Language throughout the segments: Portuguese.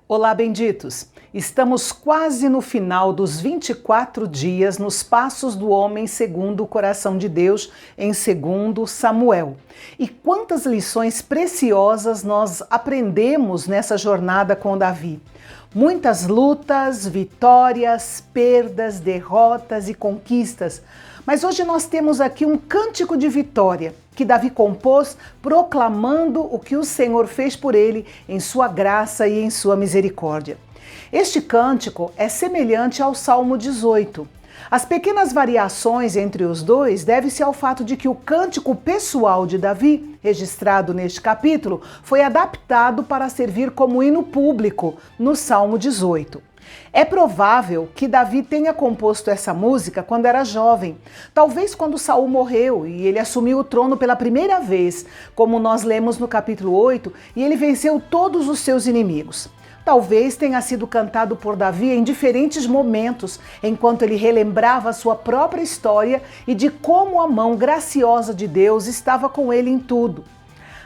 Olá, benditos! Estamos quase no final dos 24 dias nos passos do homem segundo o coração de Deus em 2 Samuel. E quantas lições preciosas nós aprendemos nessa jornada com Davi. Muitas lutas, vitórias, perdas, derrotas e conquistas. Mas hoje nós temos aqui um cântico de vitória que Davi compôs proclamando o que o Senhor fez por ele em sua graça e em sua misericórdia. Este cântico é semelhante ao Salmo 18. As pequenas variações entre os dois devem-se ao fato de que o cântico pessoal de Davi, registrado neste capítulo, foi adaptado para servir como hino público no Salmo 18. É provável que Davi tenha composto essa música quando era jovem, talvez quando Saul morreu e ele assumiu o trono pela primeira vez, como nós lemos no capítulo 8, e ele venceu todos os seus inimigos. Talvez tenha sido cantado por Davi em diferentes momentos, enquanto ele relembrava a sua própria história e de como a mão graciosa de Deus estava com ele em tudo.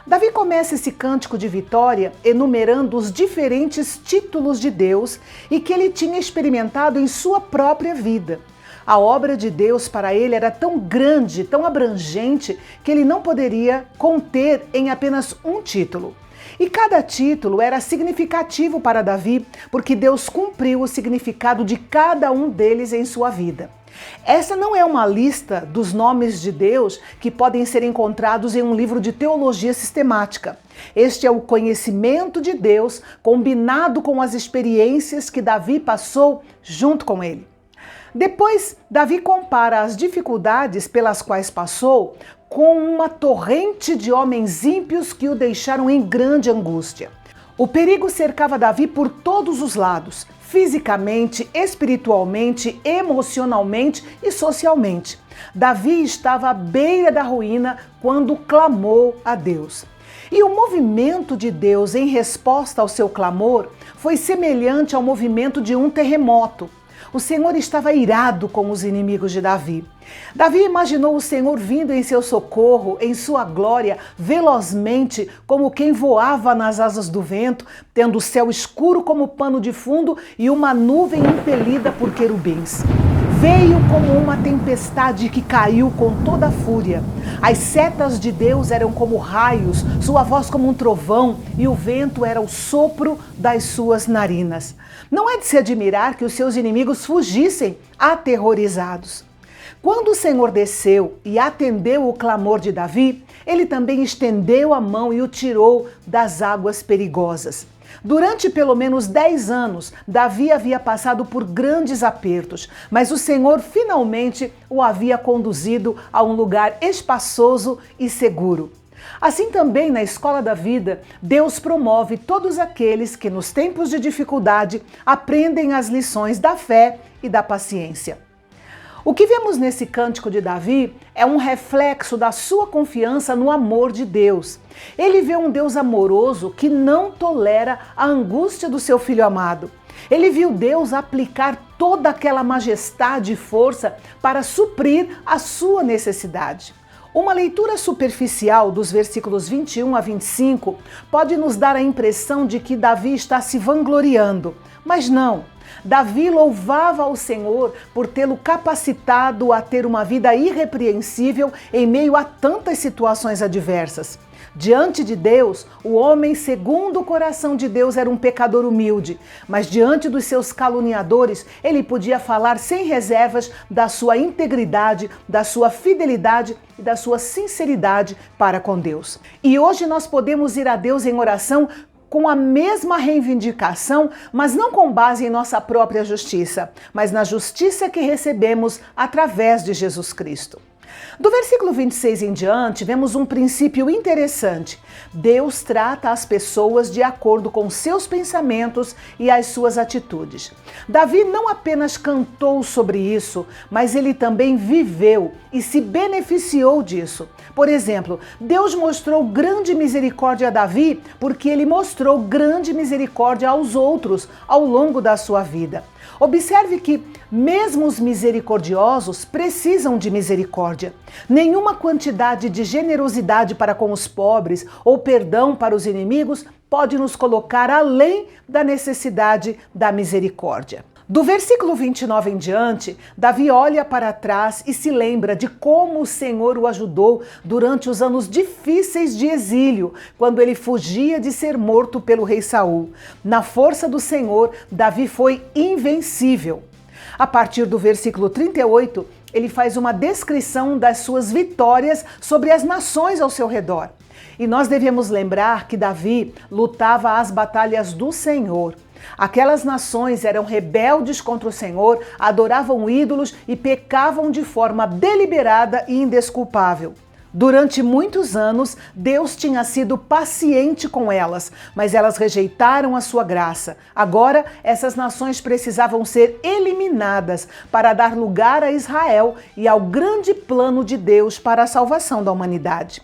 Davi começa esse cântico de vitória enumerando os diferentes títulos de Deus e que ele tinha experimentado em sua própria vida. A obra de Deus para ele era tão grande, tão abrangente, que ele não poderia conter em apenas um título. E cada título era significativo para Davi, porque Deus cumpriu o significado de cada um deles em sua vida. Essa não é uma lista dos nomes de Deus que podem ser encontrados em um livro de teologia sistemática. Este é o conhecimento de Deus combinado com as experiências que Davi passou junto com ele. Depois, Davi compara as dificuldades pelas quais passou com uma torrente de homens ímpios que o deixaram em grande angústia. O perigo cercava Davi por todos os lados, fisicamente, espiritualmente, emocionalmente e socialmente. Davi estava à beira da ruína quando clamou a Deus. E o movimento de Deus em resposta ao seu clamor foi semelhante ao movimento de um terremoto. O Senhor estava irado com os inimigos de Davi. Davi imaginou o Senhor vindo em seu socorro, em sua glória, velozmente, como quem voava nas asas do vento, tendo o céu escuro como pano de fundo e uma nuvem impelida por querubins. Veio como uma tempestade que caiu com toda a fúria. As setas de Deus eram como raios, sua voz como um trovão, e o vento era o sopro das suas narinas. Não é de se admirar que os seus inimigos fugissem aterrorizados. Quando o Senhor desceu e atendeu o clamor de Davi, ele também estendeu a mão e o tirou das águas perigosas. Durante pelo menos 10 anos, Davi havia passado por grandes apertos, mas o Senhor finalmente o havia conduzido a um lugar espaçoso e seguro. Assim também na escola da vida, Deus promove todos aqueles que nos tempos de dificuldade aprendem as lições da fé e da paciência. O que vemos nesse cântico de Davi é um reflexo da sua confiança no amor de Deus. Ele vê um Deus amoroso que não tolera a angústia do seu filho amado. Ele viu Deus aplicar toda aquela majestade e força para suprir a sua necessidade. Uma leitura superficial dos versículos 21 a 25 pode nos dar a impressão de que Davi está se vangloriando, mas não. Davi louvava ao Senhor por tê-lo capacitado a ter uma vida irrepreensível em meio a tantas situações adversas. Diante de Deus, o homem segundo o coração de Deus era um pecador humilde, mas diante dos seus caluniadores, ele podia falar sem reservas da sua integridade, da sua fidelidade e da sua sinceridade para com Deus. E hoje nós podemos ir a Deus em oração com a mesma reivindicação, mas não com base em nossa própria justiça, mas na justiça que recebemos através de Jesus Cristo. Do versículo 26 em diante, vemos um princípio interessante. Deus trata as pessoas de acordo com seus pensamentos e as suas atitudes. Davi não apenas cantou sobre isso, mas ele também viveu e se beneficiou disso. Por exemplo, Deus mostrou grande misericórdia a Davi porque ele mostrou grande misericórdia aos outros ao longo da sua vida. Observe que mesmo os misericordiosos precisam de misericórdia. misericórdia. Nenhuma quantidade de generosidade para com os pobres ou perdão para os inimigos pode nos colocar além da necessidade da misericórdia. Do versículo 29 em diante, Davi olha para trás e se lembra de como o Senhor o ajudou durante os anos difíceis de exílio, quando ele fugia de ser morto pelo rei Saul. Na força do Senhor, Davi foi invencível. A partir do versículo 38, ele faz uma descrição das suas vitórias sobre as nações ao seu redor. E nós devemos lembrar que Davi lutava as batalhas do Senhor. Aquelas nações eram rebeldes contra o Senhor, adoravam ídolos e pecavam de forma deliberada e indesculpável. Durante muitos anos, Deus tinha sido paciente com elas, mas elas rejeitaram a sua graça. Agora, essas nações precisavam ser eliminadas para dar lugar a Israel e ao grande plano de Deus para a salvação da humanidade.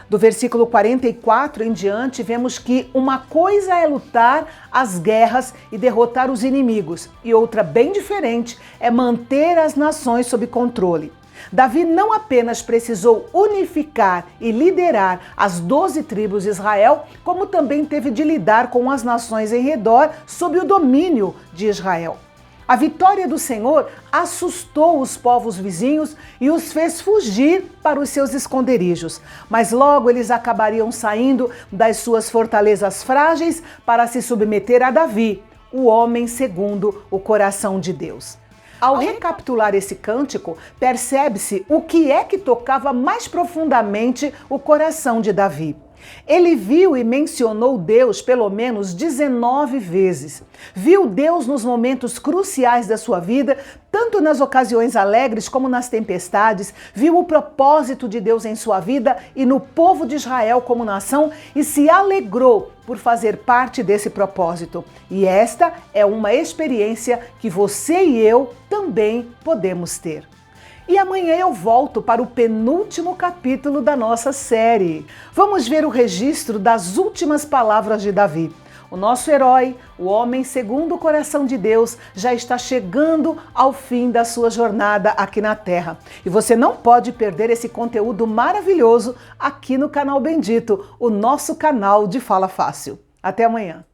Do versículo 44 em diante, vemos que uma coisa é lutar as guerras e derrotar os inimigos, e outra bem diferente é manter as nações sob controle. Davi não apenas precisou unificar e liderar as 12 tribos de Israel, como também teve de lidar com as nações em redor sob o domínio de Israel. A vitória do Senhor assustou os povos vizinhos e os fez fugir para os seus esconderijos. Mas logo eles acabariam saindo das suas fortalezas frágeis para se submeter a Davi, o homem segundo o coração de Deus. Ao recapitular esse cântico, percebe-se o que é que tocava mais profundamente o coração de Davi. Ele viu e mencionou Deus pelo menos 19 vezes. Viu Deus nos momentos cruciais da sua vida, tanto nas ocasiões alegres como nas tempestades. Viu o propósito de Deus em sua vida e no povo de Israel como nação e se alegrou por fazer parte desse propósito. E esta é uma experiência que você e eu também podemos ter. E amanhã eu volto para o penúltimo capítulo da nossa série. Vamos ver o registro das últimas palavras de Davi. O nosso herói, o homem segundo o coração de Deus, já está chegando ao fim da sua jornada aqui na Terra. E você não pode perder esse conteúdo maravilhoso aqui no canal Bendito, o nosso canal de Fala Fácil. Até amanhã.